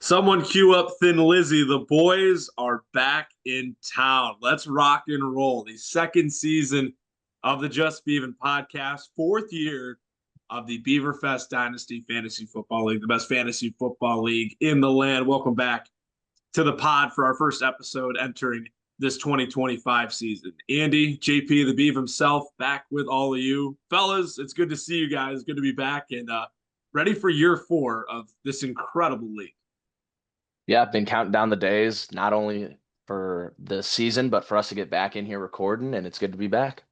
Someone cue up Thin Lizzy. The boys are back in town. Let's rock and roll. The second season of the Just Beavin podcast, fourth year of the Beaverfest Dynasty Fantasy Football League, the best fantasy football league in the land. Welcome back to the pod for our first episode entering this 2025 season. Andy, JP, the Beav himself, back with all of you. Fellas, it's good to see you guys. Good to be back and ready for year 4 of this incredible league. Yeah, I've been counting down the days, not only for the season, but for us to get back in here recording, and it's good to be back.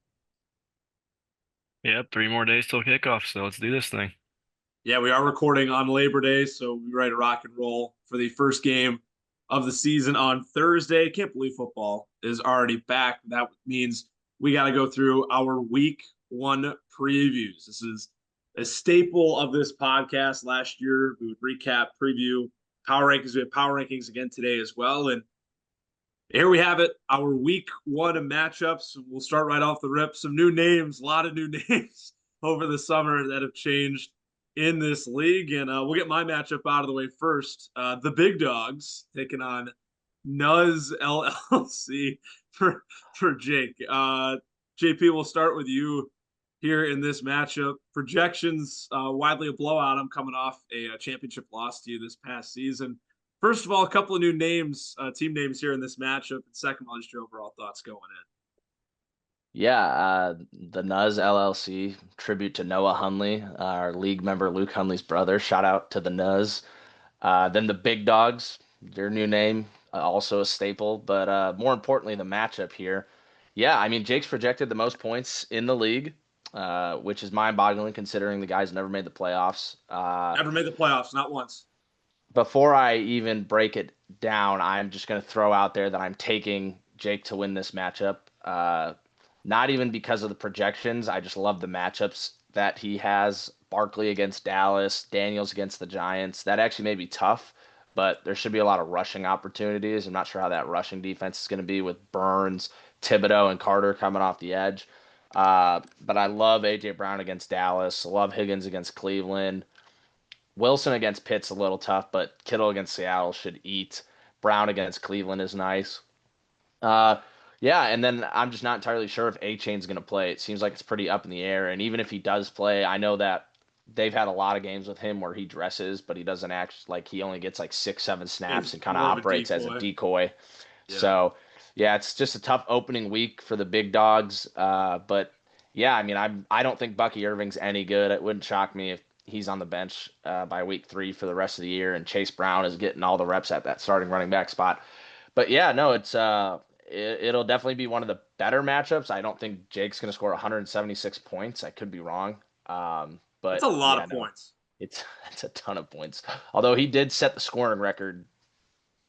Yep, 3 more days till kickoff, so let's do this thing. Yeah, we are recording on Labor Day, so we're ready to rock and roll for the first game of the season on Thursday. Can't believe football is already back. That means we got to go through our week 1 previews. This is a staple of this podcast. Last year, we would recap, preview power rankings. We have power rankings again today as well. And here we have it, our week 1 matchups. We'll start right off the rip. Some new names, a lot of new names over the summer that have changed in this league. And we'll get my matchup out of the way first. The Big Dogs taking on Nuz LLC for Jake. JP, we'll start with you here in this matchup. Projections, widely a blowout. I'm coming off a championship loss to you this past season. First of all, a couple of new names, team names here in this matchup. And second of all, just your overall thoughts going in. Yeah, the Nuz LLC, tribute to Noah Hunley, our league member Luke Hunley's brother. Shout out to the Nuz. Then the Big Dogs, their new name, also a staple. But more importantly, the matchup here. Yeah, I mean, Jake's projected the most points in the league, which is mind-boggling considering the guy's never made the playoffs. Never made the playoffs, not once. Before I even break it down, I'm just going to throw out there that I'm taking Jake to win this matchup. Not even because of the projections. I just love the matchups that he has. Barkley against Dallas, Daniels against the Giants. That actually may be tough, but there should be a lot of rushing opportunities. I'm not sure how that rushing defense is going to be with Burns, Thibodeau, and Carter coming off the edge. But I love A.J. Brown against Dallas. I love Higgins against Cleveland. Wilson against Pitt's a little tough, but Kittle against Seattle should eat. Brown against Cleveland is nice. Uh, yeah, and then I'm just not entirely sure if A-Chain's going to play. It seems like it's pretty up in the air, and even if he does play, I know that they've had a lot of games with him where he dresses, but he doesn't act like he only gets like 6, 7 snaps and kind of operates as a decoy. Yeah. So, yeah, it's just a tough opening week for the Big Dogs. But yeah, I mean, I don't think Bucky Irving's any good. It wouldn't shock me if he's on the bench by week 3 for the rest of the year, and Chase Brown is getting all the reps at that starting running back spot. But yeah, no, it'll definitely be one of the better matchups. I don't think Jake's going to score 176 points. I could be wrong. But That's a lot yeah, of no, points. it's a ton of points. Although he did set the scoring record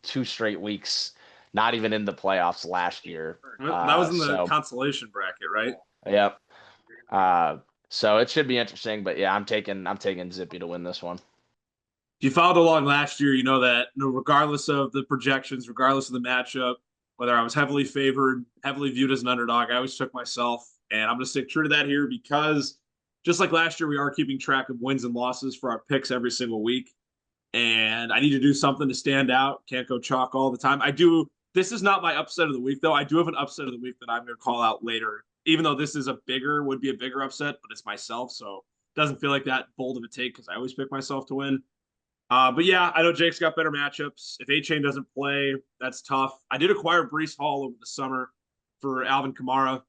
2 straight weeks, not even in the playoffs last year. That was in the So consolation bracket, right? yep. So it should be interesting. But yeah, I'm taking Zippy to win this one. If you followed along last year, you know that regardless of the projections, regardless of the matchup, whether I was heavily favored, heavily viewed as an underdog, I always took myself. And I'm going to stick true to that here because just like last year, we are keeping track of wins and losses for our picks every single week. And I need to do something to stand out. Can't go chalk all the time. I do. This is not my upset of the week, though. I do have an upset of the week that I'm going to call out later, even though this is would be a bigger upset, but it's myself. So it doesn't feel like that bold of a take because I always pick myself to win. But yeah, I know Jake's got better matchups. If A-Chain doesn't play, that's tough. I did acquire Breece Hall over the summer for Alvin Kamara.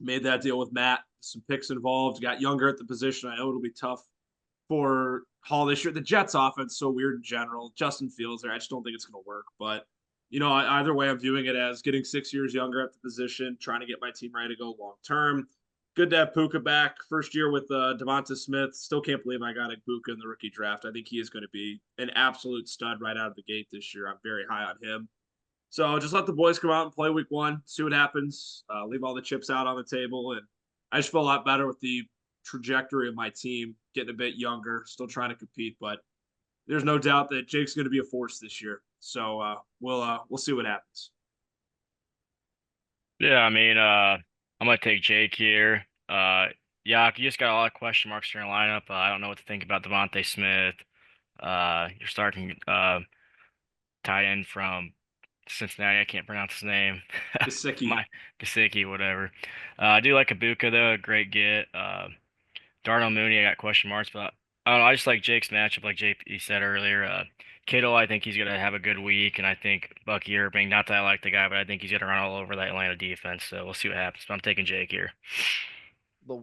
Made that deal with Matt. Some picks involved. Got younger at the position. I know it'll be tough for Hall this year. The Jets offense so weird in general. Justin Fields there. I just don't think it's going to work. But, either way, I'm viewing it as getting 6 years younger at the position, trying to get my team ready to go long term. Good to have Puka back. First year with Devonta Smith. Still can't believe I got Puka in the rookie draft. I think he is going to be an absolute stud right out of the gate this year. I'm very high on him. So just let the boys come out and play week 1, see what happens, leave all the chips out on the table. And I just feel a lot better with the trajectory of my team, getting a bit younger, still trying to compete. But there's no doubt that Jake's going to be a force this year. So we'll see what happens. Yeah, I mean, I'm gonna take Jake here. Yeah, you just got a lot of question marks in your lineup. I don't know what to think about Devontae Smith. You're starting tight end from Cincinnati. I can't pronounce his name. Gesicki. My Gesicki, whatever. I do like Ibuka though, a great get. Darnell Mooney, I got question marks, but I don't know. I just like Jake's matchup, like JP said earlier. Kittle, I think he's gonna have a good week, and I think Bucky Irving. Not that I like the guy, but I think he's gonna run all over that Atlanta defense. So we'll see what happens. But I'm taking Jake here.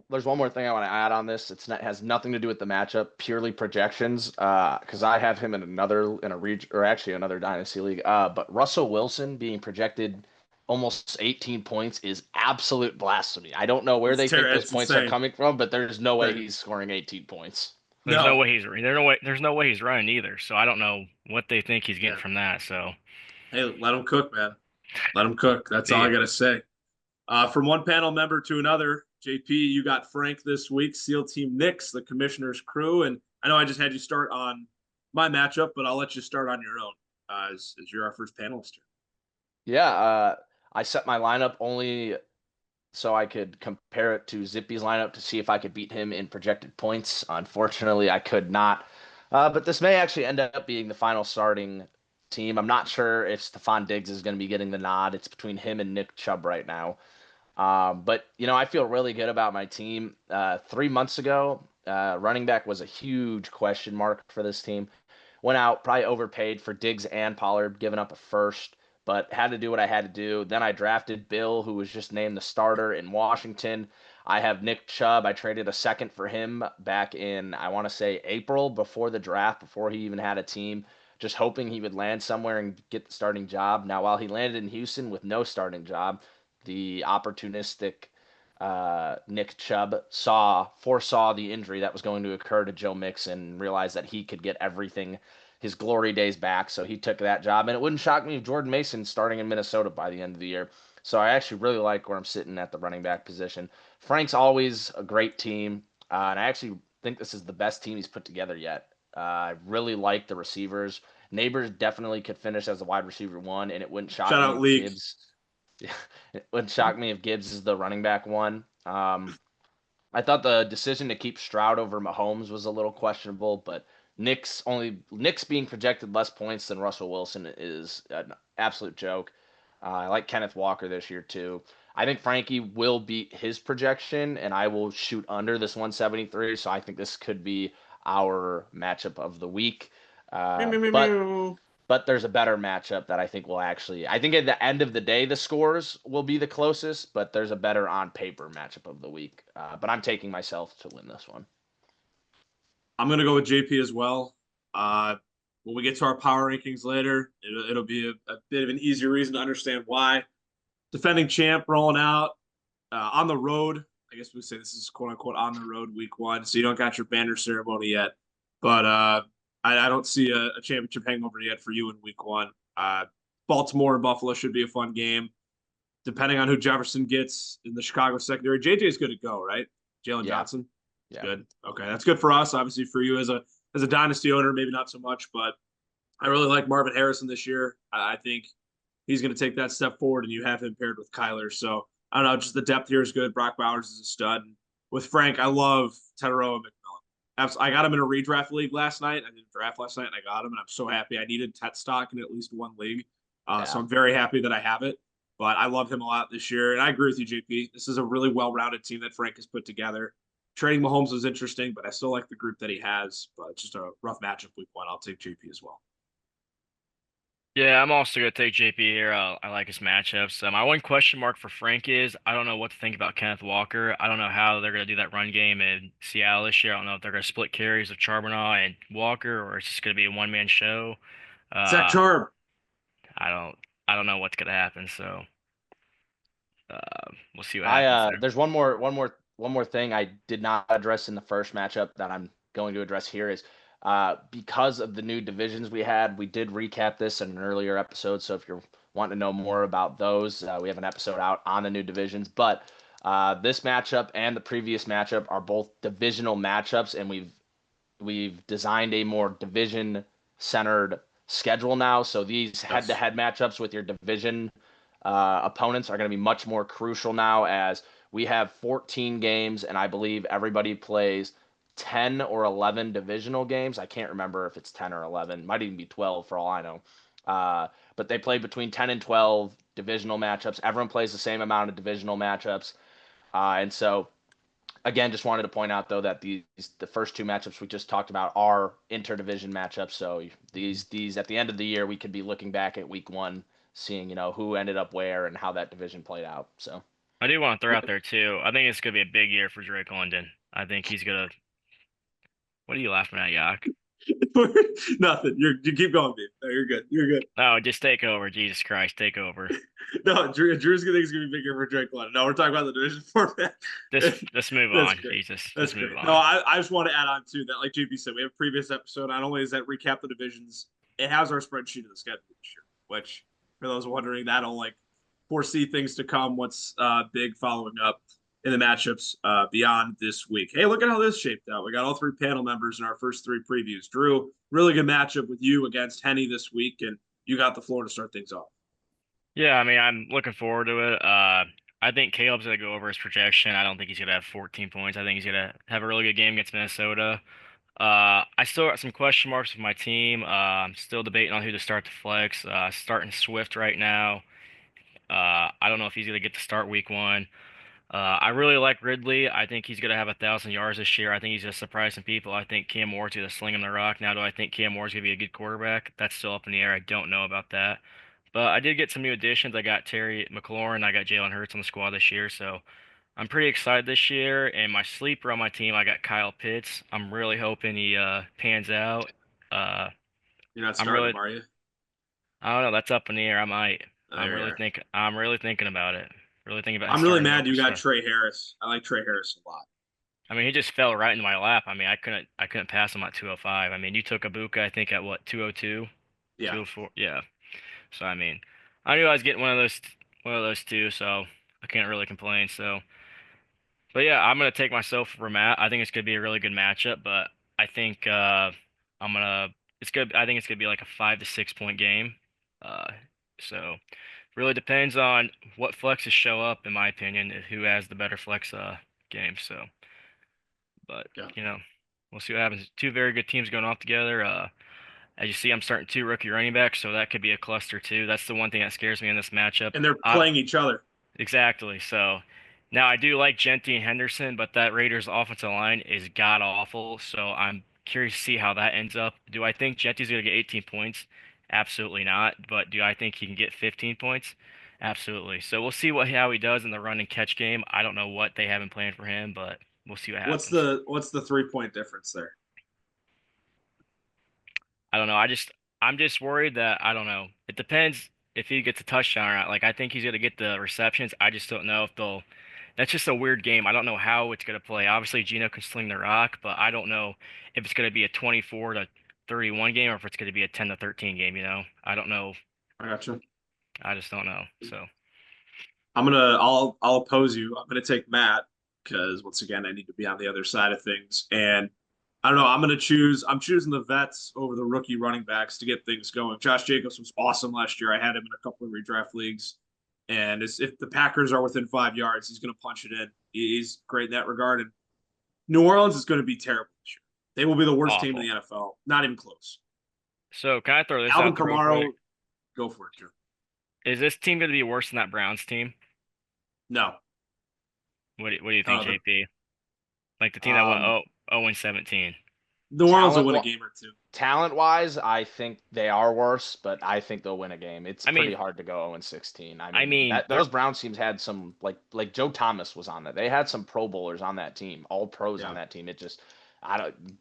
There's one more thing I want to add on this. Has nothing to do with the matchup, purely projections. Because I have him in a region, or actually another dynasty league. But Russell Wilson being projected almost 18 points is absolute blasphemy. I don't know where they think those It's points are insane. coming from, but there's no way Insane. he's scoring 18 points. There's no No. way he's running either. So I don't know what they think he's getting Yeah. from that. So Hey, let him cook, man. Let him cook. That's all see I ya. gotta say. From one panel member to another, JP, you got Frank this week, SEAL Team Knicks, the commissioner's crew. And I know I just had you start on my matchup, but I'll let you start on your own as you're our first panelist here. Yeah, I set my lineup only so I could compare it to Zippy's lineup to see if I could beat him in projected points. Unfortunately, I could not. But this may actually end up being the final starting team. I'm not sure if Stephon Diggs is going to be getting the nod. It's between him and Nick Chubb right now. But I feel really good about my team. 3 months ago, running back was a huge question mark for this team. Went out, probably overpaid for Diggs and Pollard, giving up a first, but had to do what I had to do. Then I drafted Bill, who was just named the starter in Washington. I have Nick Chubb. I traded a second for him back in, I want to say, April before the draft, before he even had a team, just hoping he would land somewhere and get the starting job. Now, while he landed in Houston with no starting job, the opportunistic Nick Chubb foresaw the injury that was going to occur to Joe Mixon and realized that he could get everything, his glory days back. So he took that job. And it wouldn't shock me if Jordan Mason starting in Minnesota by the end of the year. So I actually really like where I'm sitting at the running back position. Frank's always a great team. And I actually think this is the best team he's put together yet. I really like the receivers. Neighbors definitely could finish as a wide receiver one, and it wouldn't shock Shout me out if League. Gibbs. It wouldn't shock me if Gibbs is the running back one. I thought the decision to keep Stroud over Mahomes was a little questionable, but Nick's being projected less points than Russell Wilson is an absolute joke. I like Kenneth Walker this year too. I think Frankie will beat his projection, and I will shoot under this 173. So I think this could be our matchup of the week. Meow, Uh, meow, meow, but meow. but there's a better matchup that I think will actually. I think at the end of the day, the scores will be the closest, but there's a better on paper matchup of the week. But I'm taking myself to win this one. I'm gonna go with JP as well. Uh, when we get to our power rankings later, it'll be a bit of an easier reason to understand why. Defending champ rolling out on the road. I guess we say this is quote unquote on the road week one, so you don't got your banner ceremony yet. But I don't see a championship hangover yet for you in week one. Baltimore and Buffalo should be a fun game. Depending on who Jefferson gets in the Chicago secondary, JJ is good to go, right? Jalen Yeah, Johnson. yeah. Good. Okay, that's good for us. Obviously, for you as a dynasty owner, maybe not so much, but I really like Marvin Harrison this year. I think he's going to take that step forward, and you have him paired with Kyler. So I don't know, just the depth here is good. Brock Bowers is a stud. And with Frank, I love Tedero and McMillan. I got him in a redraft league last night. I did a draft last night, and I got him, and I'm so happy. I needed Tet stock in at least one league, so Yeah. I'm very happy that I have it. But I love him a lot this year, and I agree with you, JP. This is a really well-rounded team that Frank has put together. Trading Mahomes was interesting, but I still like the group that he has. But it's just a rough matchup week one. I'll take JP as well. Yeah, I'm also gonna take JP here. I like his matchups. My one question mark for Frank is I don't know what to think about Kenneth Walker. I don't know how they're gonna do that run game in Seattle this year. I don't know if they're gonna split carries of Charbonnet and Walker, or it's just gonna be a one-man show. Zach Uh, Charb. I don't I don't know what's gonna happen. So we'll see what I happens there. there's one more thing I did not address in the first matchup that I'm going to address here is because of the new divisions we had. We did recap this in an earlier episode, so if you're wanting to know more about those, we have an episode out on the new divisions. But this matchup and the previous matchup are both divisional matchups, and we've designed a more division centered schedule now. So these head to Yes. head matchups with your division opponents are going to be much more crucial now as we have 14 games, and I believe everybody plays 10 or 11 divisional games. I can't remember if it's 10 or 11. Might even be 12 for all I know. But they play between 10 and 12 divisional matchups. Everyone plays the same amount of divisional matchups. And so, again, just wanted to point out, though, that the first two matchups we just talked about are interdivision matchups. So these at the end of the year, we could be looking back at week one, seeing, who ended up where and how that division played out. So. I do want to throw out there too. I think it's gonna be a big year for Drake London. I think he's gonna. What are you laughing at, Yak? Nothing. You keep going, dude. No, you're good. You're good. No, just take over. Jesus Christ, take over. No, Drew's gonna think it's gonna be bigger for Drake London. No, we're talking about the division format. Let's move That's on. great. Jesus, That's let's move great. on. No, I just want to add on too that, like JP said, we have a previous episode. Not only does that recap the divisions, it has our spreadsheet of the schedule this year, which for those wondering, that'll like foresee things to come. What's big following up in the matchups beyond this week. Hey, look at how this shaped out. We got all three panel members in our first three previews. Drew, really good matchup with you against Henny this week, and you got the floor to start things off. Yeah, I mean, I'm looking forward to it. I think Caleb's gonna go over his projection. I don't think he's gonna have 14 points. I think he's gonna have a really good game against Minnesota. I still got some question marks with my team. I'm still debating on who to start the flex. Starting Swift right now. I don't know if he's gonna get to start week one. I really like Ridley. I think he's gonna have 1,000 yards this year. I think he's gonna surprise some people. I think Cam Moore's gonna sling him the rock. Now, do I think Cam Moore's gonna be a good quarterback? That's still up in the air. I don't know about that. But I did get some new additions. I got Terry McLaurin. I got Jalen Hurts on the squad this year, so I'm pretty excited this year. And my sleeper on my team, I got Kyle Pitts. I'm really hoping he pans out. Uh, You're not I'm starting really, him, are you? I don't know. That's up in the air. I might. Oh, there you are. I'm really thinking about it. Really thinking about I'm really starting him mad over you got Swift. Trey Harris. I like Trey Harris a lot. I mean, he just fell right into my lap. I mean, I couldn't pass him at 205. I mean, you took Ibuka, I think, at what, 202, Yeah. 204? Yeah. So I mean, I knew I was getting one of those two, so I can't really complain. So, but yeah, I'm gonna take myself for Matt. I think it's gonna be a really good matchup, but I think I'm gonna it's good. I think it's gonna be like a 5 to 6 point game. Uh, so really depends on what flexes show up, in my opinion, who has the better flex game. So. But Yeah. we'll see what happens. Two very good teams going off together. As you see, I'm starting two rookie running backs, so that could be a cluster too. That's the one thing that scares me in this matchup. And they're playing each other. Exactly. So now I do like Genty and Henderson, but that Raiders offensive line is god awful. So I'm curious to see how that ends up. Do I think Genty's going to get 18 points? Absolutely not. But do I think he can get 15 points? Absolutely. So we'll see how he does in the run and catch game. I don't know what they have in plan for him, but we'll see what happens. What's the 3 point difference there? I don't know. I'm just worried that I don't know. It depends if he gets a touchdown or not. Like I think he's gonna get the receptions. I just don't know if they'll. That's just a weird game. I don't know how it's gonna play. Obviously, Gino can sling the rock, but I don't know if it's gonna be a 24 to 31 game or if it's gonna be a 10 to 13 game. I don't know. I gotcha. I just don't know. So I'll oppose you. I'm gonna take Matt because once again I need to be on the other side of things. And I don't know, I'm choosing the vets over the rookie running backs to get things going. Josh Jacobs was awesome last year. I had him in a couple of redraft leagues. And if the Packers are within 5 yards, he's gonna punch it in. He's great in that regard. And New Orleans is gonna be terrible this year. They will be the worst team in the NFL. Not even close. so can I throw this Alvin out there real Kamara, quick? go for it, Drew. Is this team gonna be worse than that Browns team? No. What do you think, JP? Like the team that went 0-17. New Orleans will win a game or two. Talent-wise, I think they are worse, but I think they'll win a game. It's pretty hard to go 0-16. I mean those Browns teams had some like Joe Thomas was on that. They had some Pro Bowlers on that team, all pros on that team. It just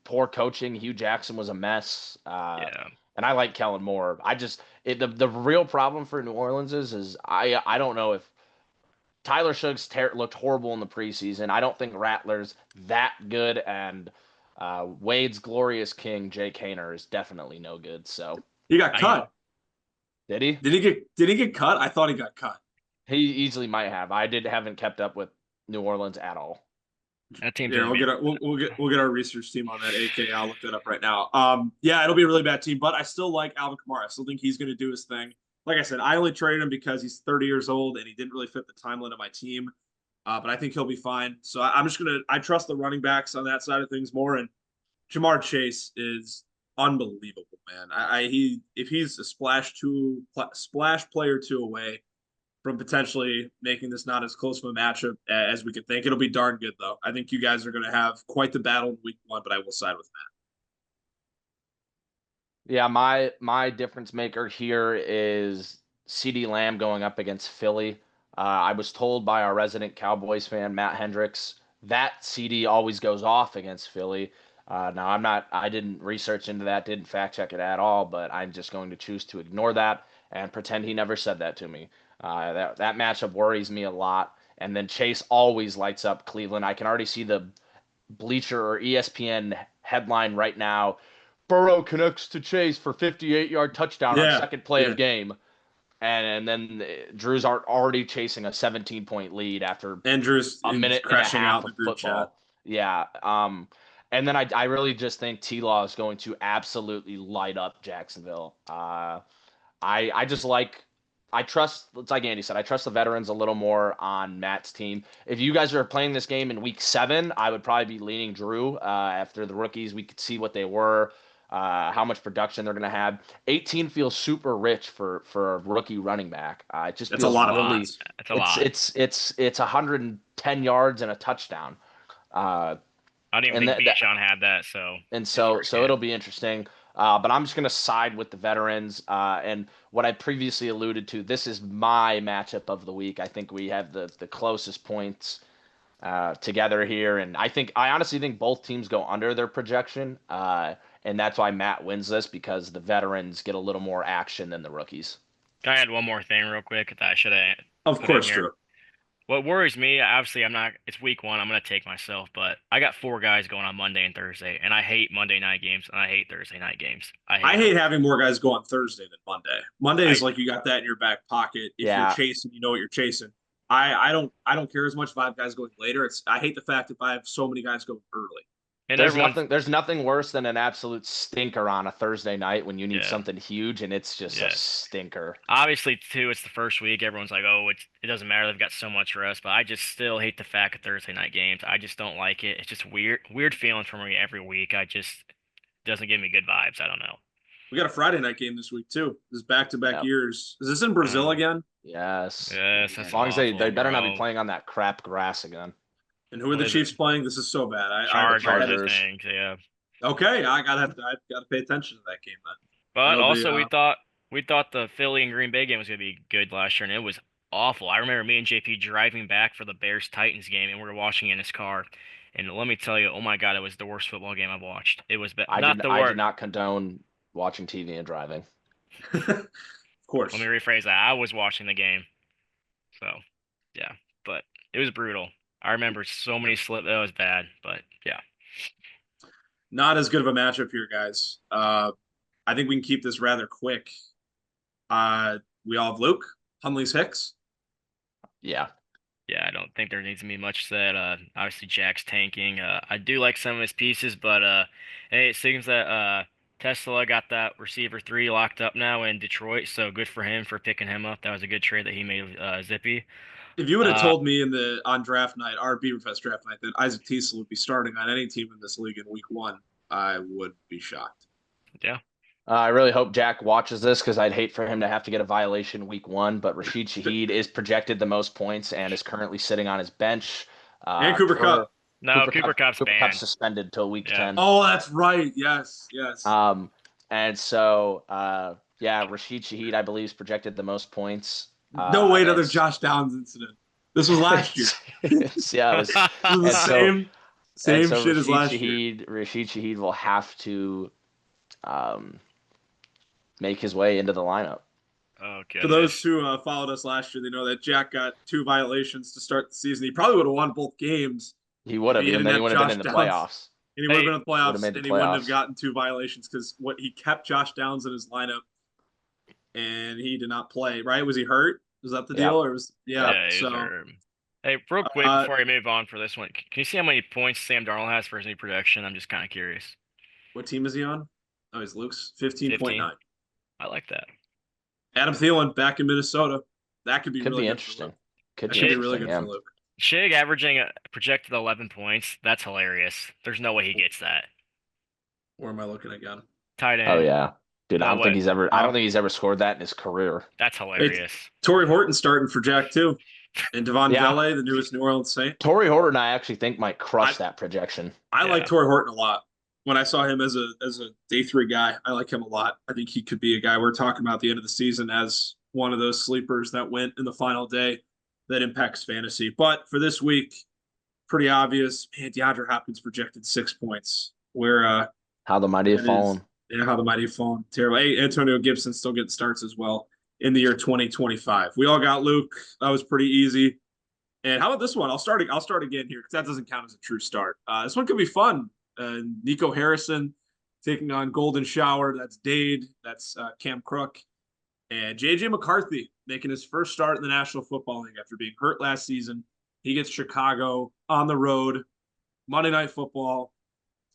poor coaching. Hugh Jackson was a mess. And I like Kellen Moore. The real problem for New Orleans is I don't know if Tyler Suggs looked horrible in the preseason. I don't think Rattler's that good, and Wade's glorious king, Jake Hayner, is definitely no good. So he got cut. Did he? Did he get cut? I thought he got cut. He easily might have. Haven't kept up with New Orleans at all. That team. Yeah, we'll get our research team on that. AK, I'll look that up right now. Yeah, it'll be a really bad team, but I still like Alvin Kamara. I still think he's going to do his thing. Like I said, I only traded him because he's 30 years old and he didn't really fit the timeline of my team. But I think he'll be fine. So I trust the running backs on that side of things more. And Jamar Chase is unbelievable, man. If he's a splash player two away from potentially making this not as close of a matchup as we could think. It'll be darn good though. I think you guys are going to have quite the battle in week one, but I will side with Yeah, my difference maker here is CD Lamb going up against Philly. I was told by our resident Cowboys fan, Matt Hendricks, that CD always goes off against Philly. Now I didn't research into that, didn't fact check it at all, but I'm just going to choose to ignore that and pretend he never said that to me. That matchup worries me a lot. And then Chase always lights up Cleveland. I can already see the Bleacher or ESPN headline right now. Burrow connects to Chase for 58-yard touchdown that. on Yeah, second play yeah. of game. And then Drew's already chasing a 17-point lead after Andrews a is minute and a crashing half out in of the group chat. football. Yeah. And then I really just think T-Law is going to absolutely light up Jacksonville. I just like I trust, it's like Andy said, I trust the veterans a little more on Matt's team. If you guys are playing this game in week 7, I would probably be leaning Drew. After the rookies, we could see what they were, how much production they're going to have. 18 feels super rich for a rookie running back. It just That's a feels lot of really, odds. That's a lot. it's 110 yards and a touchdown. I didn't And even think that Bijan had that, so and his so first so game. it'll be interesting. But I'm just going to side with the veterans. And what I previously alluded to, this is my matchup of the week. I think we have the closest points together here, and I honestly think both teams go under their projection. And that's why Matt wins this, because the veterans get a little more action than the rookies. I had one more thing real quick that I should have Of put in course, here. Drew. What worries me, obviously, it's week one. I'm going to take myself, but I got 4 guys going on Monday and Thursday, and I hate Monday night games and I hate Thursday night games. I I hate hate them. having more guys go on Thursday than Monday. Monday I is like you got that in your back pocket. If you're Yeah, chasing, you know what you're chasing. I don't care as much if I have guys going later. I hate the fact if I have so many guys going early. and there's everyone's nothing worse than an absolute stinker on a Thursday night when you need yeah, something huge and it's just a yes. stinker. Obviously, too, it's the first week. Everyone's like, "Oh, it doesn't matter. They've got so much rest." But I just still hate the fact of Thursday night games. I just don't like it. It's just weird feeling for me every week. I just doesn't give me good vibes. I don't know. We got a Friday night game this week too. This is back-to-back Yep. years. Is this in Brazil Mm, again? Yes. yes, As that's long as they awful, better not be bro. playing on that crap grass again. And who are What the is it? Chiefs playing? This is so bad. If I had Chargers, I Chargers. think. Yeah. okay, I gotta pay attention to that game then. But That'll be also, we thought the Philly and Green Bay game was gonna be good last year, and it was awful. I remember me and JP driving back for the Bears Titans game, and we were watching in his car. And let me tell you, oh my God, it was the worst football game I've watched. It was not the I did worst. not condone watching TV and driving. of Let me course. rephrase that. I was watching the game, so yeah, but it was brutal. I remember so many slip. That was bad, but yeah. Not as good of a matchup here, guys. I think we can keep this rather quick. We all have Luke, Hunley's Hicks. Yeah. Yeah, I don't think there needs to be much said. Obviously Jack's tanking. I do like some of his pieces, but hey, it seems that Tesla got that receiver 3 locked up now in Detroit, so good for him for picking him up. That was a good trade that he made with Zippy. If you would have Uh, told me on draft night, our Beaverfest draft night, that Isaac Teasel would be starting on any team in this league in week 1, I would be shocked. yeah. I really hope Jack watches this, because I'd hate for him to have to get a violation week 1. But Rashid Shaheed is projected the most points and is currently sitting on his bench. And Cooper Cup. No, Cooper Cup's Cooper Cup banned. suspended till week Yeah. 10. Oh, that's right. Yes, yes. And so yeah, Rashid Shaheed, I believe, is projected the most points. No way, another it's- Josh Downs incident. This was last year. Yeah, it was. This was the And so- same and so shit as last year. Rashid Shaheed will have to make his way into the lineup. Oh, For those who followed us last year, they know that Jack got 2 violations to start the season. He probably would have won both games. He would have, If he and then he didn't would have have been in the Josh Downs. playoffs. And he would have been in the Would've playoffs, made the and he wouldn't have playoffs. gotten 2 violations because he kept Josh Downs in his lineup, and he did not play. Right? Was he hurt? Was that the Yeah. deal, or was Yeah, he was So hurt. Hey, real quick Uh, before I move on for this one, can you see how many points Sam Darnold has for his new production? I'm just kind of curious. what team is he on? Oh, he's Luke's 15.9. I like that. Adam Thielen back in Minnesota. That could be Could really be good interesting. For Luke. Could That be should be interesting. really good Yeah. for Luke. Shig averaging a projected 11 points. That's hilarious. There's no way he gets that. Where am I looking again? tight Oh end. yeah, dude. I don't think What? he's ever. I don't think he's ever scored that in his career. That's It's hilarious. Torrey Horton starting for Jack too, and Devon Yeah, Vele, the newest New Orleans Saint. Torrey Horton, I actually think might I crush that projection. I like Yeah. Torrey Horton a lot. When I saw him as a day three guy, I like him a lot. I think he could be a guy we're talking about at the end of the season as one of those sleepers that went in the final day that impacts fantasy. But for this week, pretty obvious. Man, DeAndre Hopkins projected 6 points. Where How the mighty have that is, fallen. yeah, how the mighty have fallen. Terrible. Hey, Antonio Gibson still getting starts as well in the year 2025. We all got Luke. That was pretty easy. And how about this one? I'll start again here because that doesn't count as a true start. This one could be fun. Nico Harrison taking on Golden Shower. That's Dade. That's Cam Crook. And JJ McCarthy making his first start in the National Football League after being hurt last season. He gets Chicago on the road, Monday Night Football.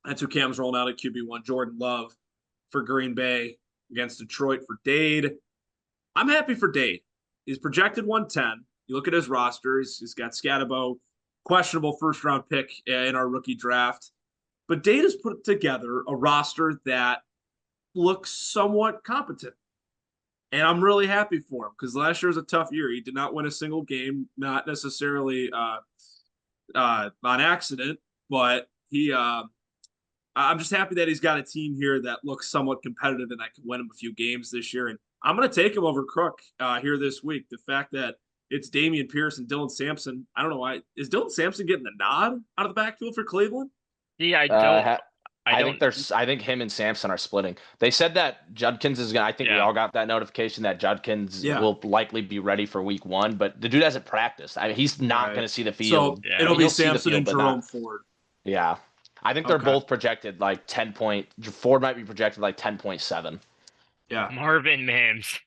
That's who Cam's rolling out at QB1. Jordan Love for Green Bay against Detroit for Dade. I'm happy for Dade. He's projected 110. You look at his roster, he's got Scatabo, questionable first round pick in our rookie draft. But Dade has put together a roster that looks somewhat competent. And I'm really happy for him because last year was a tough year. He did not win a single game, not necessarily on accident, but I'm just happy that he's got a team here that looks somewhat competitive and that can win him a few games this year. And I'm going to take him over Crook here this week. The fact that it's Damian Pierce and Dylan Sampson. I don't know why. Is Dylan Sampson getting the nod out of the backfield for Cleveland? Yeah, I think him and Sampson are splitting. They said that Judkins is gonna. I think we all got that notification that Judkins will likely be ready for week 1, but the dude hasn't practiced. I mean, he's not gonna see the field. So it'll be Sampson and Jerome Ford. Yeah, I think they're both projected like 10 point. Ford might be projected like 10.7. Yeah, Marvin Mims.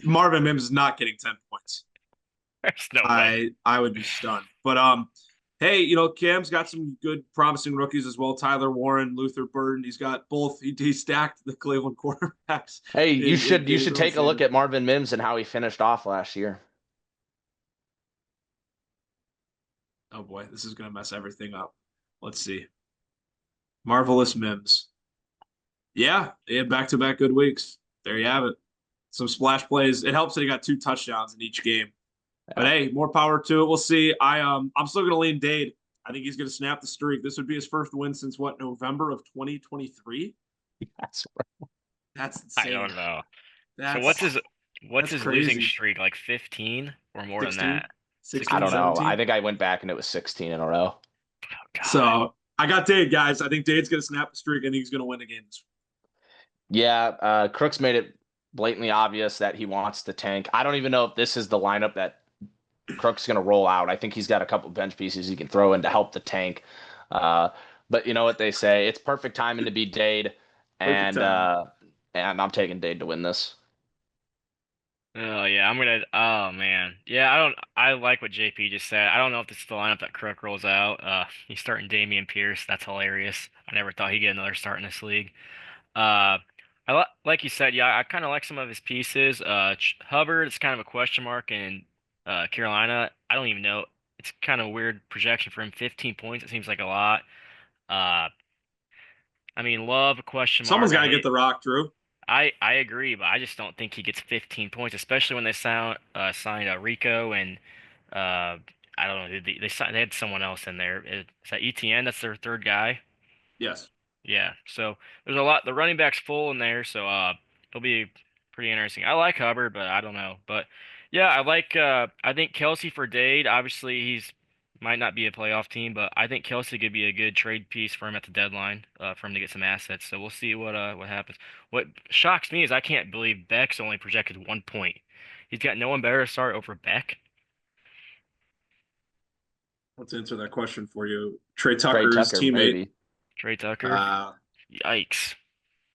Marvin Mims is not getting 10 points. There's no way. I would be stunned. But hey, Cam's got some good promising rookies as well. Tyler Warren, Luther Burden. He's got both. He stacked the Cleveland quarterbacks. Hey, you should take a look at Marvin Mims and how he finished off last year. Oh boy, this is gonna mess everything up. Let's see. Marvelous Mims. Yeah, he had back-to-back good weeks. There you have it. Some splash plays. It helps that he got 2 touchdowns in each game. But hey, more power to it. We'll see. I'm still gonna lean Dade. I think he's gonna snap the streak. This would be his first win since November of 2023. That's insane. I don't know. So what's his losing streak? Like 15 or more 16? Than that? 16, I don't know. 17? I think I went back and it was 16 in a row. Oh, God. So I got Dade, guys. I think Dade's gonna snap the streak. I think he's gonna win again. Yeah, Crooks made it blatantly obvious that he wants to tank. I don't even know if this is the lineup that Crook's going to roll out. I think he's got a couple bench pieces he can throw in to help the tank. But you know what they say, it's perfect timing to be Dade, and I'm taking Dade to win this. Oh yeah, oh man. Yeah, I like what JP just said. I don't know if this is the lineup that Crook rolls out. He's starting Damian Pierce. That's hilarious. I never thought he'd get another start in this league. Like you said, yeah, I kind of like some of his pieces. Hubbard is kind of a question mark in Carolina. I don't even know. It's kind of a weird projection for him. 15 points. It seems like a lot. I mean, Love a question mark. Someone's got to get the rock, Drew. I agree, but I just don't think he gets 15 points, especially when they signed Rico and I don't know. They had someone else in there. Is that ETN? That's their third guy. Yes. Yeah, so there's a lot. The running back's full in there, so it'll be pretty interesting. I like Hubbard, but I don't know. But yeah, I think Kelsey for Dade. Obviously, he's might not be a playoff team, but I think Kelsey could be a good trade piece for him at the deadline, for him to get some assets. So we'll see what happens. What shocks me is I can't believe Beck's only projected 1 point. He's got no one better to start over Beck. Let's answer that question for you. Trey Tucker's teammate. Maybe. Trey Tucker. Yikes.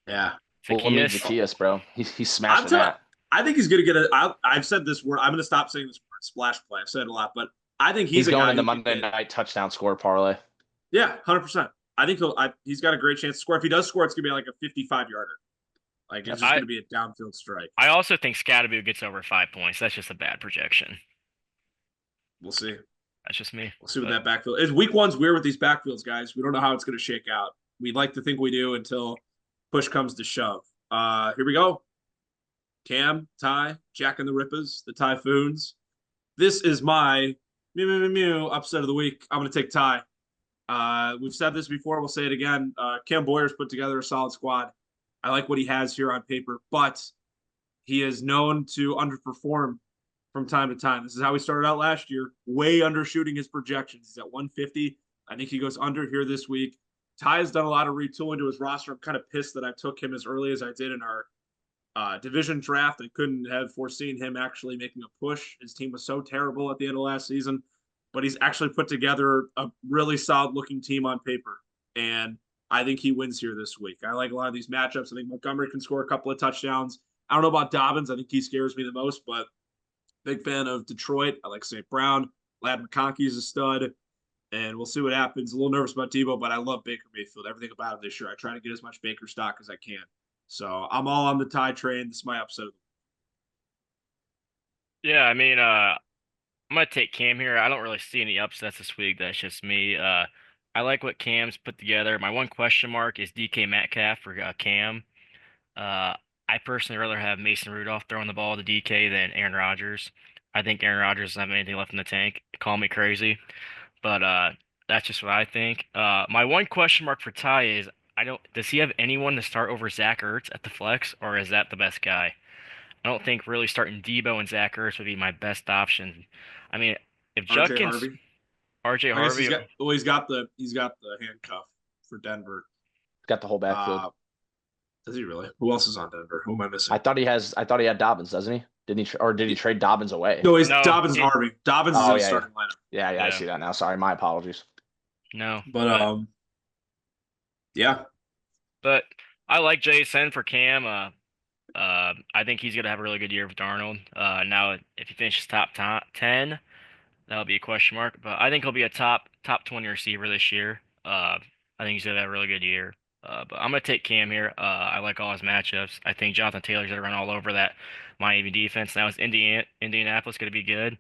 Yeah. Zacchaeus, bro. He's smashing that. I think he's going to get I've said this word. I'm going to stop saying this word, splash play. I've said it a lot, but I think he's going in the Monday night touchdown score parlay. Yeah, 100%. I think he's got a great chance to score. If he does score, it's going to be like a 55-yarder. Like, it's just going to be a downfield strike. I also think Scatterby gets over 5 points. That's just a bad projection. We'll see. That's just me. We'll see what that backfield is. Week 1's weird with these backfields, guys. We don't know how it's going to shake out. we'd like to think we do until push comes to shove. Here we go. Cam, Ty, Jack and the Rippers, the Typhoons. This is my upset of the week. I'm going to take Ty. We've said this before. We'll say it again. Cam Boyer's put together a solid squad. I like what he has here on paper, but he is known to underperform from time to time. This is how he started out last year, way undershooting his projections. He's at 150. I think he goes under here this week. Ty has done a lot of retooling to his roster. I'm kind of pissed that I took him as early as I did in our division draft. I couldn't have foreseen him actually making a push. His team was so terrible at the end of last season, but he's actually put together a really solid looking team on paper. And I think he wins here this week. I like a lot of these matchups. I think Montgomery can score a couple of touchdowns. I don't know about Dobbins. I think he scares me the most, but big fan of Detroit. I like St. Brown. Lad McConkey's a stud, and we'll see what happens. A little nervous about Debo, but I love Baker Mayfield. Everything about him this year. I try to get as much Baker stock as I can. So I'm all on the Ty train. This is my upset. Yeah, I mean, I'm gonna take Cam here. I don't really see any upsets this week. That's just me. I like what Cam's put together. My one question mark is DK Metcalf for Cam. I personally rather have Mason Rudolph throwing the ball to DK than Aaron Rodgers. I think Aaron Rodgers doesn't have anything left in the tank. Call me crazy, but that's just what I think. My one question mark for Ty is I don't. Does he have anyone to start over Zach Ertz at the flex, or is that the best guy? I don't think really starting Debo and Zach Ertz would be my best option. I mean, if RJ Judkins, Harvey. RJ I guess Harvey, he's got the handcuff for Denver. Got the whole backfield. Does he really? Who else is on Denver? Who am I missing? I thought he had Dobbins, doesn't he? Didn't he? Or did he trade Dobbins away? No, No, Dobbins and Harvey. Dobbins is in the starting lineup. Yeah, I see that now. Sorry, my apologies. no, But yeah. but I like Jason for Cam. I think he's gonna have a really good year with Darnold. Now if he finishes top 10, that'll be a question mark. But I think he'll be a top 20 receiver this year. I think he's gonna have a really good year. But I'm gonna take Cam here. I like all his matchups. I think Jonathan Taylor's gonna run all over that Miami defense. Now is Indianapolis gonna be good?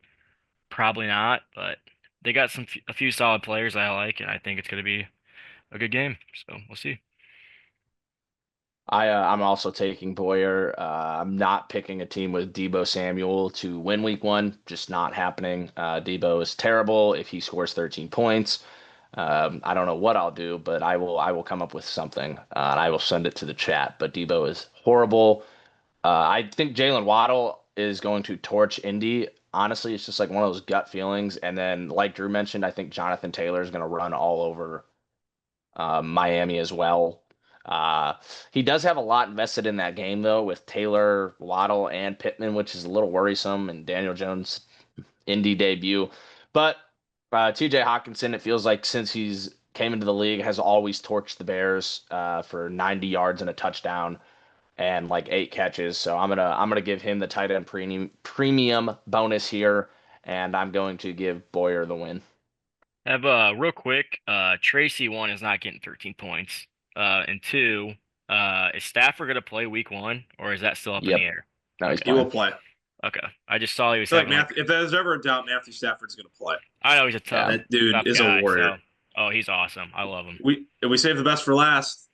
Probably not, but they got a few solid players I like, and I think it's gonna be a good game. So we'll see. I'm also taking Boyer. I'm not picking a team with Debo Samuel to win week 1. Just not happening. Debo is terrible. If he scores 13 points, I don't know what I'll do, but I will come up with something and I will send it to the chat. But Debo is horrible. I think Jalen Waddle is going to torch Indy. Honestly, it's just like one of those gut feelings. And then, like Drew mentioned, I think Jonathan Taylor is going to run all over Miami as well. He does have a lot invested in that game, though, with Taylor, Waddle, and Pittman, which is a little worrisome, and Daniel Jones' Indy debut. But TJ Hawkinson, it feels like since he's came into the league, has always torched the Bears for 90 yards and a touchdown and like 8 catches. So I'm gonna give him the tight end premium bonus here, and I'm going to give Boyer the win. Have real quick, Tracy 1 is not getting 13 points. And 2, is Stafford gonna play week 1 or is that still up in the air? No, he's He will playing. play. Okay. I just saw he was I feel having if there's ever a doubt, Matthew Stafford's going to play. I know he's a tough, That dude tough is guy, a warrior. so- oh, he's awesome. I love him. We saved the best for last.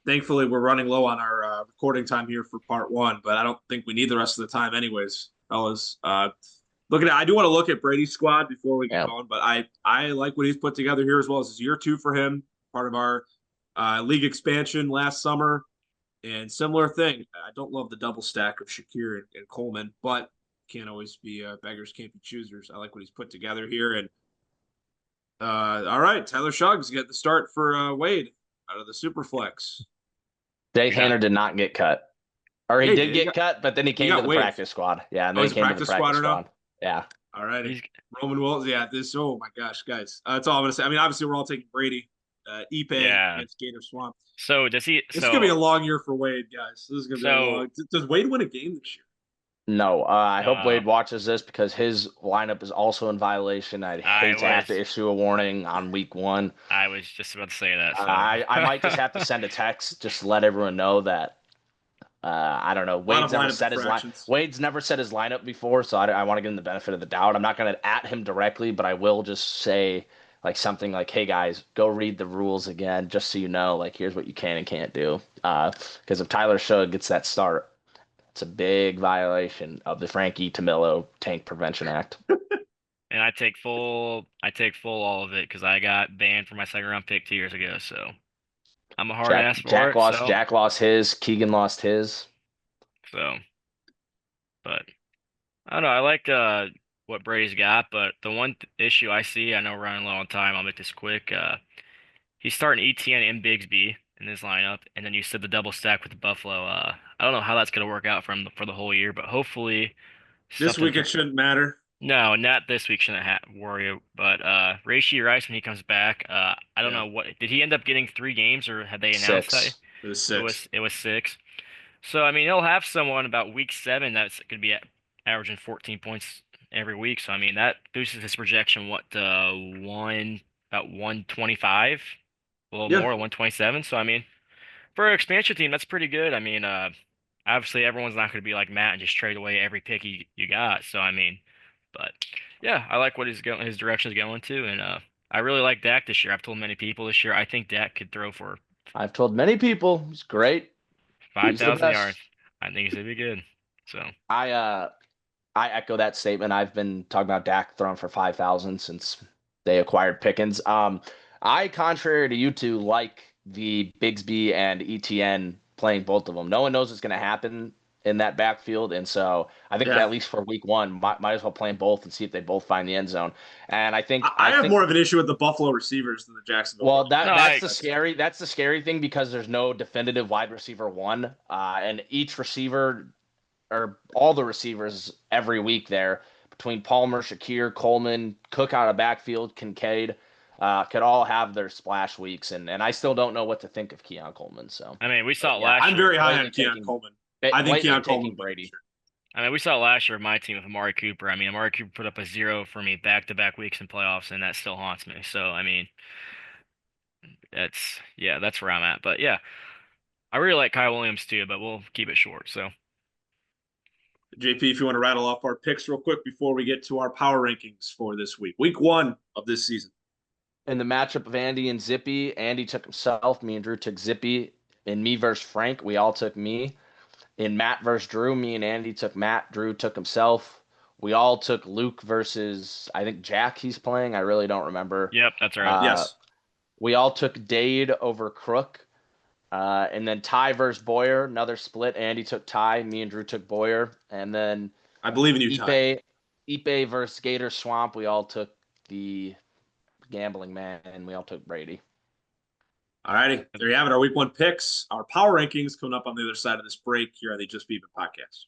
Thankfully, we're running low on our recording time here for part 1, but I don't think we need the rest of the time, anyways, fellas. I do want to look at Brady's squad before we get going, but I like what he's put together here as well as year 2 for him, part of our league expansion last summer, and similar thing. I don't love the double stack of Shakir and Coleman, but can't always be beggars can't be choosers. I like what he's put together here, and all right, Tyler Suggs get the start for Wade out of the Superflex. Dave Hanner did not get cut. Or he did get cut, but then he came to the waived. practice squad. Yeah, and then he came to the practice squad. Yeah. All right. Roman Wills. Yeah, oh my gosh, guys. That's all I'm gonna say. I mean, obviously we're all taking Brady. Ipe against Gator Swamp. So does he It's gonna be a long year for Wade, guys. This is gonna be a long. Does Wade win a game this year? No, I hope Wade watches this because his lineup is also in violation. I'd hate to have to issue a warning on week 1. I was just about to say that. So. I might just have to send a text just to let everyone know that. I don't know. Wade's never set his lineup before, so I want to give him the benefit of the doubt. I'm not going to at him directly, but I will just say like something like, hey guys, go read the rules again, just so you know, like here's what you can and can't do. Because if Tyler Shug gets that start, it's a big violation of the Frankie Tamillo Tank Prevention Act. And I take full all of it because I got banned for my second round pick 2 years ago. So I'm a hard ass for it. Jack lost his, Keegan lost his. So, but I don't know. I like what Brady's got, but the one issue I see, I know we're running low on time. I'll make this quick. He's starting ETN and Bigsby in this lineup, and then you said the double stack with the Buffalo. I don't know how that's gonna work out for him for the whole year, but hopefully This something. week it shouldn't matter. No, not this week. Shouldn't worry. But Reishi Rice when he comes back, I don't Yeah. know what did he end up getting 3 games or had they announced that? 6. It was It 6. was 6. So I mean he'll have someone about week 7 that's gonna be averaging 14 points every week. So I mean that boosts his projection about 125, a little Yeah. more, 127. So I mean for an expansion team that's pretty good. I mean obviously everyone's not gonna be like Matt and just trade away every pick you got. So I mean. But yeah, I like what his direction is going to, and I really like Dak this year. I've told many people this year I think Dak could throw for I've told many people he's great. He's the 5,000 yards. best. I think he's gonna be good. So I uh I echo that statement. I've been talking about Dak throwing for 5,000 since they acquired Pickens. I, contrary to you two, like the Bigsby and ETN playing both of them. No one knows what's going to happen in that backfield, and so I think Yeah. at least for week 1, might as well play them both and see if they both find the end zone. And I think I have more of an issue with the Buffalo receivers than the Jacksonville. well, Jaguars. that's the scary thing because there's no definitive wide receiver one, and each receiver or all the receivers every week there between Palmer, Shakir, Coleman, Cook out of backfield, Kincaid, could all have their splash weeks, and I still don't know what to think of Keon Coleman. So I mean we saw it yeah, last I'm year. very high blatantly on Keon taking- Coleman. I think blatantly Keon Coleman taking will be Brady. sure. I mean we saw it last year with my team with Amari Cooper. I mean Amari Cooper put up a 0 for me back-to-back weeks in playoffs, and that still haunts me. So I mean that's where I'm at. But yeah, I really like Kyle Williams too, but we'll keep it short. So. JP, if you want to rattle off our picks real quick before we get to our power rankings for this week, week 1 of this season. In the matchup of Andy and Zippy, Andy took himself. Me and Drew took Zippy. In me versus Frank, we all took me. In Matt versus Drew, me and Andy took Matt. Drew took himself. We all took Luke versus, I think, Jack he's playing. I really don't remember. Yep, that's right. Yes. We all took Dade over Crook. And then Ty versus Boyer, another split. Andy took Ty. Me and Drew took Boyer. And then I believe in you, Ty. Ipe versus Gator Swamp. We all took the gambling man, and we all took Brady. All righty. There you have it. Our week 1 picks. Our power rankings coming up on the other side of this break here on the Just Beavin podcast.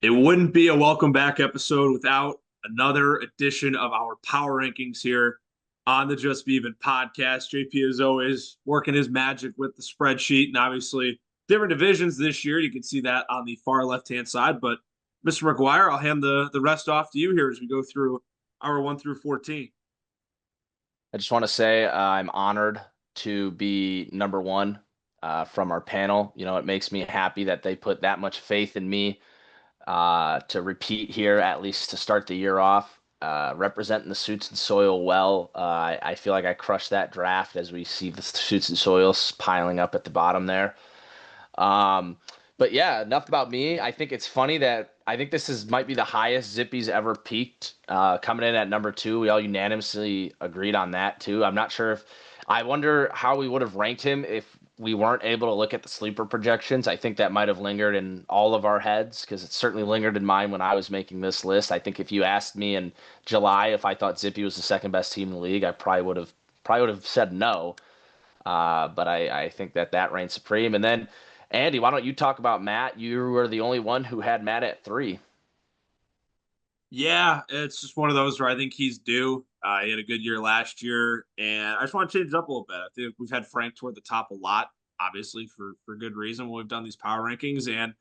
It wouldn't be a welcome back episode without another edition of our power rankings here on the Just Beavin podcast. JP, as always, working his magic with the spreadsheet, and obviously different divisions this year. You can see that on the far left-hand side. But Mr. McGuire, I'll hand the rest off to you here as we go through our 1 through 14. I just want to say I'm honored to be number 1 from our panel. You know, it makes me happy that they put that much faith in me to repeat here, at least to start the year off. Representing the Suits and Soil well. I feel like I crushed that draft as we see the Suits and Soils piling up at the bottom there. But yeah, enough about me. I think it's funny that I think this might be the highest Zippy's ever peaked, coming in at number 2. We all unanimously agreed on that too. I'm not sure I wonder how we would have ranked him if we weren't able to look at the sleeper projections. I think that might have lingered in all of our heads because it certainly lingered in mine when I was making this list. I think if you asked me in July if I thought Zippy was the second best team in the league, I probably would have said no. But I think that reigned supreme. And then Andy, why don't you talk about Matt? You were the only one who had Matt at 3. Yeah, it's just one of those where I think he's due. He had a good year last year, and I just want to change it up a little bit. I think we've had Frank toward the top a lot, obviously for good reason when we've done these power rankings. And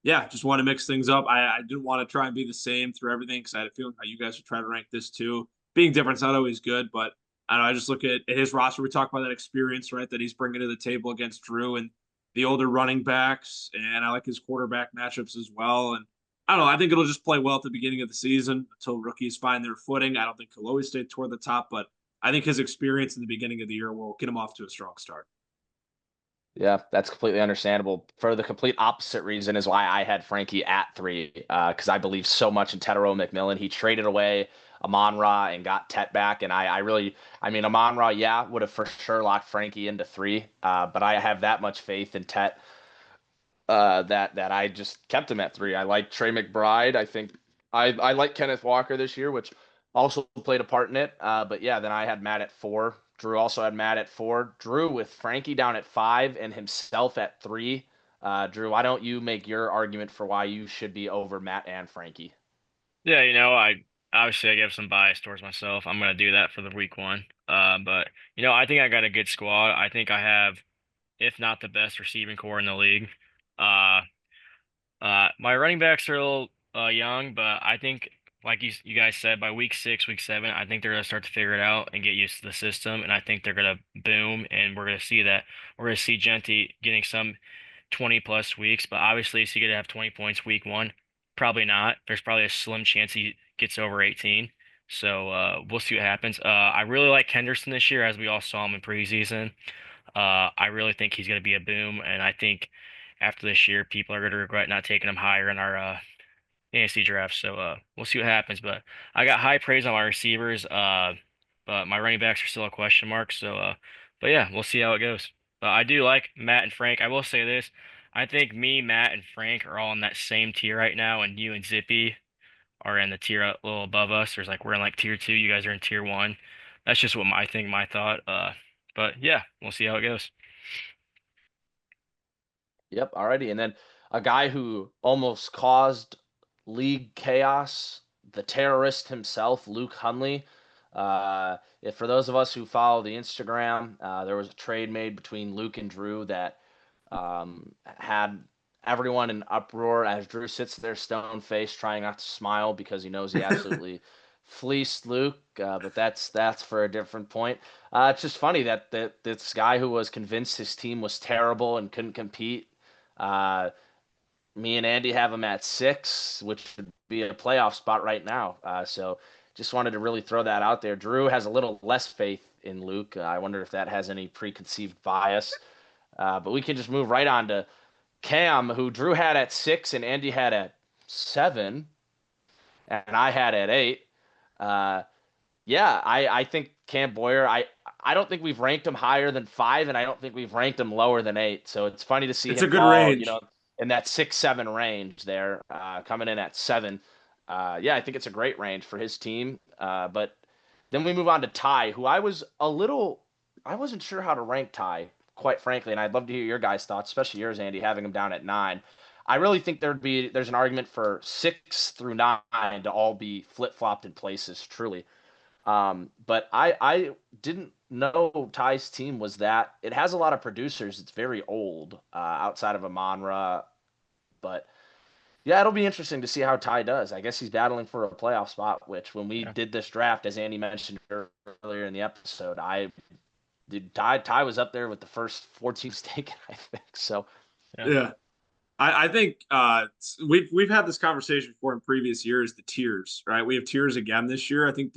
yeah, just want to mix things up. I didn't want to try and be the same through everything because I had a feeling how you guys would try to rank this too. Being different's not always good, but I don't know. I just look at his roster. We talk about that experience, right, that he's bringing to the table against Drew and the older running backs, and I like his quarterback matchups as well. And I don't know. I think it'll just play well at the beginning of the season until rookies find their footing. I don't think he'll always stay toward the top, but I think his experience in the beginning of the year will get him off to a strong start. Yeah, that's completely understandable. For the complete opposite reason is why I had Frankie at 3, because I believe so much in Tetero McMillan. He traded away Amon-Ra and got Tet back, and I really, I mean, Amon-Ra, yeah, would have for sure locked Frankie into 3, but I have that much faith in Tet that I just kept him at 3. I like Trey McBride. I think I like Kenneth Walker this year, which also played a part in it. But yeah, then I had Matt at 4. Drew also had Matt at 4. Drew with Frankie down at 5 and himself at 3. Drew, why don't you make your argument for why you should be over Matt and Frankie? Yeah, I obviously I give some bias towards myself. I'm gonna do that for the week one. But I think I got a good squad. I think I have, if not the best receiving core in the league. Uh, my running backs are a little young, but I think, like you guys said, by week 6, week 7, I think they're gonna start to figure it out and get used to the system, and I think they're gonna boom, and we're gonna see that. We're gonna see Genty getting some 20 plus weeks, but obviously is he gonna have 20 points week 1? Probably not. There's probably a slim chance he gets over 18. So we'll see what happens. I really like Henderson this year, as we all saw him in preseason. I really think he's going to be a boom, and I think after this year, people are going to regret not taking him higher in our fantasy draft. So we'll see what happens. But I got high praise on my receivers, but my running backs are still a question mark. So, but yeah, we'll see how it goes. But I do like Matt and Frank. I will say this: I think me, Matt, and Frank are all in that same tier right now, and you and Zippy are in the tier a little above us. There's like we're in like tier 2. You guys are in tier 1. That's just what my thought. But yeah, we'll see how it goes. Yep, alrighty. And then a guy who almost caused league chaos, the terrorist himself, Luke Hunley. If for those of us who follow the Instagram, there was a trade made between Luke and Drew that had everyone in uproar as Drew sits there stone faced, trying not to smile because he knows he absolutely fleeced Luke. But that's for a different point. It's just funny that this guy who was convinced his team was terrible and couldn't compete. Uh, Me and Andy have him at 6, which would be a playoff spot right now. So just wanted to really throw that out there. Drew has a little less faith in Luke. I wonder if that has any preconceived bias. But we can just move right on to Cam, who Drew had at 6 and Andy had at 7, and I had at 8. Uh, yeah, I think Cam Boyer. I don't think we've ranked him higher than 5, and I don't think we've ranked him lower than 8. So it's funny to see It's a him good fall, range. in that 6-7 range there, coming in at 7. Yeah, I think it's a great range for his team. But then we move on to Ty, who I wasn't sure how to rank Ty, quite frankly, and I'd love to hear your guys' thoughts, especially yours, Andy, having him down at 9. I really think there's an argument for 6 through 9 to all be flip flopped in places, truly. But I didn't know Ty's team was that. It has a lot of producers. It's very old, outside of Amon-Ra. But yeah, it'll be interesting to see how Ty does. I guess he's battling for a playoff spot, which when we Yeah. did this draft, as Andy mentioned earlier in the episode, I did Ty was up there with the first 4 teams taken, I think. So Yeah. Yeah. I think we've had this conversation before in previous years, the tiers, right? We have tiers again this year. I think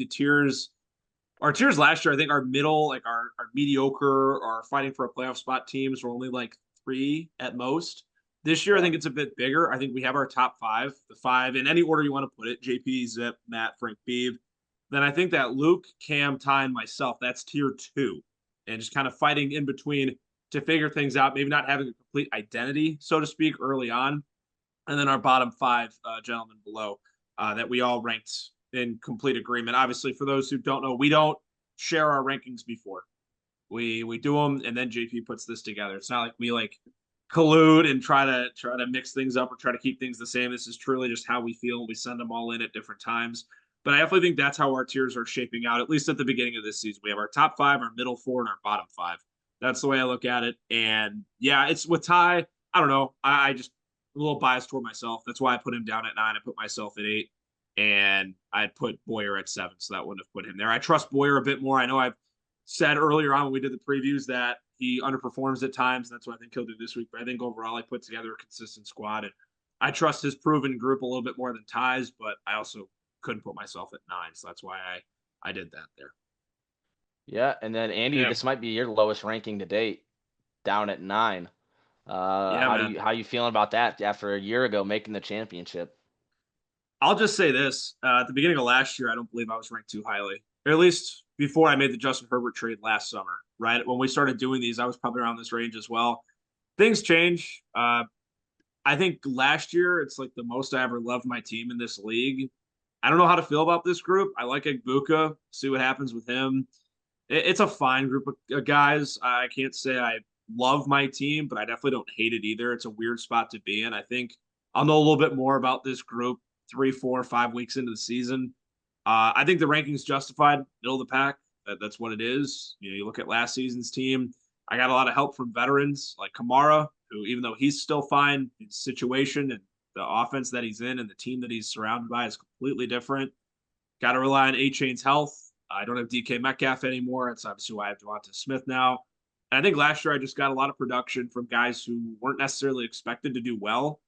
our tiers last year, I think our middle, like our mediocre or fighting for a playoff spot teams were only like 3 at most. This year, I yeah, think it's a bit bigger. I think we have our top 5, the 5 in any order you want to put it: JP, Zip, Matt, Frank, Beav. Then I think that Luke, Cam, Ty, and myself, that's tier 2, and just kind of fighting in between to figure things out. Maybe not having a complete identity, so to speak, early on, and then our bottom 5 gentlemen below that we all ranked in complete agreement. Obviously, for those who don't know, we don't share our rankings before. We do them, and then JP puts this together. It's not like we like collude and try to mix things up or try to keep things the same. This is truly just how we feel. We send them all in at different times. But I definitely think that's how our tiers are shaping out, at least at the beginning of this season. We have our top 5, our middle 4, and our bottom 5. That's the way I look at it. And yeah, it's with Ty. I don't know. I just a little biased toward myself. That's why I put him down at 9. I put myself at 8, and I put Boyer at 7, so that wouldn't have put him there. I trust Boyer a bit more. I know I've said earlier on when we did the previews that he underperforms at times. That's what I think he'll do this week. But I think overall, I put together a consistent squad, and I trust his proven group a little bit more than Ty's. But I also couldn't put myself at 9, so that's why I did that there. Yeah, and then Andy, Yeah. this might be your lowest ranking to date, down at 9. Yeah, man. How you feeling about that after a year ago making the championship? I'll just say this: at the beginning of last year, I don't believe I was ranked too highly, or at least before I made the Justin Herbert trade last summer. Right when we started doing these, I was probably around this range as well. Things change. I think last year it's like the most I ever loved my team in this league. I don't know how to feel about this group. I like Igbuka. See what happens with him. It's a fine group of guys. I can't say I love my team, but I definitely don't hate it either. It's a weird spot to be in. I think I'll know a little bit more about this group 3, 4, 5 weeks into the season. I think the rankings justified middle of the pack. That's what it is. You know, you look at last season's team. I got a lot of help from veterans like Kamara, who even though he's still fine, his situation and the offense that he's in and the team that he's surrounded by is completely different. Got to rely on A-Chain's health. I don't have DK Metcalf anymore. It's obviously why I have Devonta Smith now. And I think last year I just got a lot of production from guys who weren't necessarily expected to do well.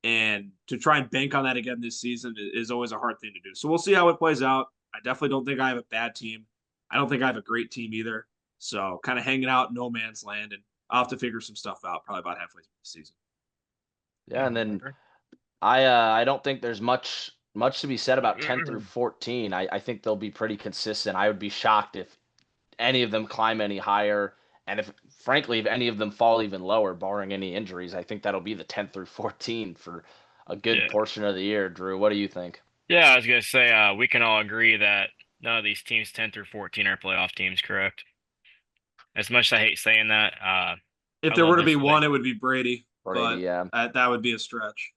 And to try and bank on that again this season is always a hard thing to do. So we'll see how it plays out. I definitely don't think I have a bad team. I don't think I have a great team either. So kind of hanging out in no man's land, and I'll have to figure some stuff out probably about halfway through the season. Yeah, and then I don't think there's much to be said about 10 through 14. I think they'll be pretty consistent. I would be shocked if any of them climb any higher, and if frankly if any of them fall even lower, barring any injuries. I think that'll be the 10 through 14 for a good Yeah. portion of the year. Drew, what do you think? Yeah, I was gonna say we can all agree that none of these teams 10 through 14 are playoff teams, correct? As much as I hate saying that, If I there were love to be this one, league. it would be Brady, Brady, but yeah. that would be a stretch.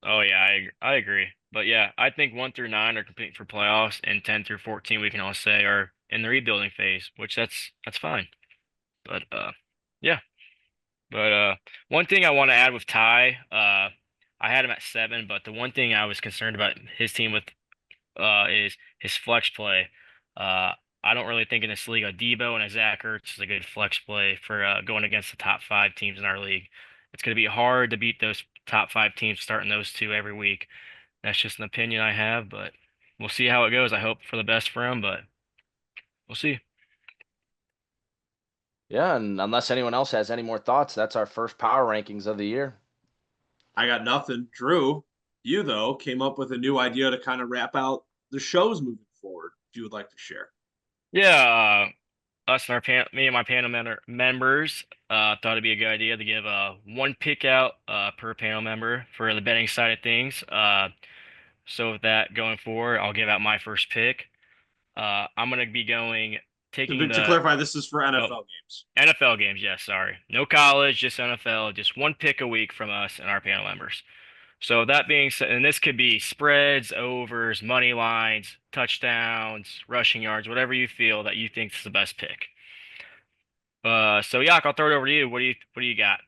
Oh yeah, I agree. But yeah, I think 1 through 9 are competing for playoffs, and 10 through 14 we can all say are in the rebuilding phase, which that's fine. But yeah. But one thing I want to add with Ty, I had him at 7, but the one thing I was concerned about his team with is his flex play. Uh, I don't really think in this league a Debo and a Zach Ertz is a good flex play for going against the top 5 teams in our league. It's going to be hard to beat those top 5 teams starting those two every week. That's just an opinion I have, but we'll see how it goes. I hope for the best for him, but we'll see. Yeah, and unless anyone else has any more thoughts, that's our first power rankings of the year. I got nothing. Drew, you though came up with a new idea to kind of wrap out the shows moving forward. If you would like to share. Yeah, us and me and my panel members thought it'd be a good idea to give one pick out per panel member for the betting side of things. So with that going forward, I'll give out my first pick. I'm gonna be taking To the clarify, this is for oh, NFL games. NFL games. Yes, sorry, no college, just NFL. Just one pick a week from us and our panel members. So that being said, and this could be spreads, overs, money lines, touchdowns, rushing yards, whatever you feel that you think is the best pick. So Yak, I'll throw it over to you. What do you got?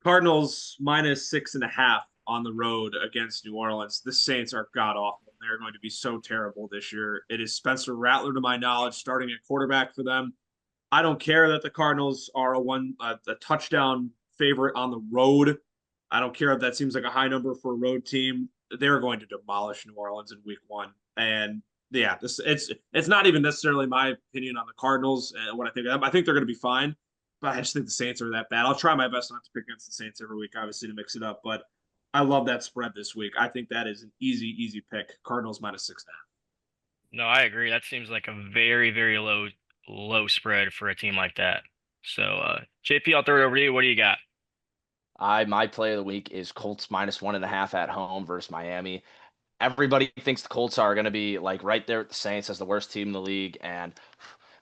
Cardinals -6.5 on the road against New Orleans. The Saints are god awful. They're going to be so terrible this year. It is Spencer Rattler, to my knowledge, starting at quarterback for them. I don't care that the Cardinals are a touchdown favorite on the road. I don't care if that seems like a high number for a road team. They're going to demolish New Orleans in Week 1, and yeah, it's not even necessarily my opinion on the Cardinals and what I think of them. I think they're going to be fine, but I just think the Saints are that bad. I'll try my best not to pick against the Saints every week, obviously to mix it up, but I love that spread this week. I think that is an easy pick. Cardinals -6.5. No, I agree. That seems like a very, very low spread for a team like that. So JP, I'll throw it over to you. What do you got? My play of the week is Colts -1.5 at home versus Miami. Everybody thinks the Colts are going to be like right there with the Saints as the worst team in the league, and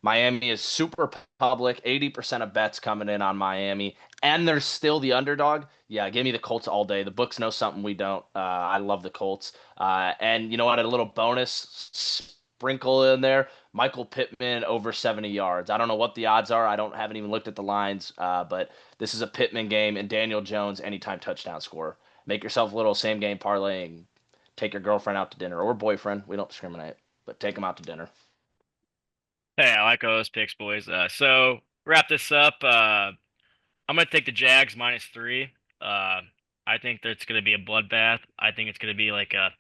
Miami is super public. 80% of bets coming in on Miami, and they're still the underdog. Yeah, give me the Colts all day. The books know something we don't. I love the Colts. And you know what? A little bonus sprinkle in there. Michael Pittman over 70 yards. I don't know what the odds are. Haven't even looked at the lines. But this is a Pittman game, and Daniel Jones anytime touchdown score. Make yourself a little same game parlaying. Take your girlfriend out to dinner or boyfriend. We don't discriminate, but take them out to dinner. Hey, I like all those picks, boys. So wrap this up. I'm gonna take the Jags -3. Uh, I think that's gonna be a bloodbath. I think it's gonna be like a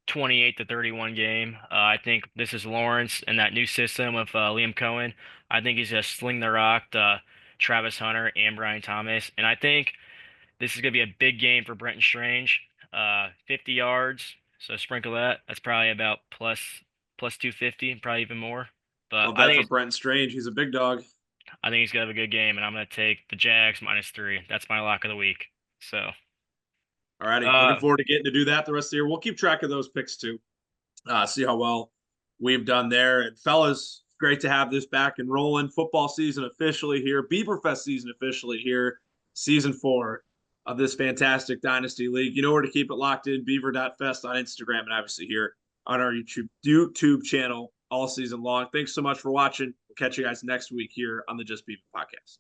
28-31 game. I think this is Lawrence and that new system of Liam Cohen. I think he's gonna sling the rock to Travis Hunter and Brian Thomas, and I think this is gonna be a big game for Brenton Strange. 50 yards, so sprinkle that. That's probably about plus 250, probably even more. But Love that for Brenton Strange. He's a big dog. I think he's gonna have a good game, and I'm gonna take the Jags -3. That's my lock of the week. So, All righty. Looking forward to getting to do that the rest of the year. We'll keep track of those picks too. See how well we've done there. And fellas, great to have this back and rolling. Football season officially here. Beaverfest season officially here. Season 4 of this fantastic Dynasty League. You know where to keep it locked in. Beaver.fest on Instagram and obviously here on our YouTube channel all season long. Thanks so much for watching. We'll catch you guys next week here on the Just Beaver podcast.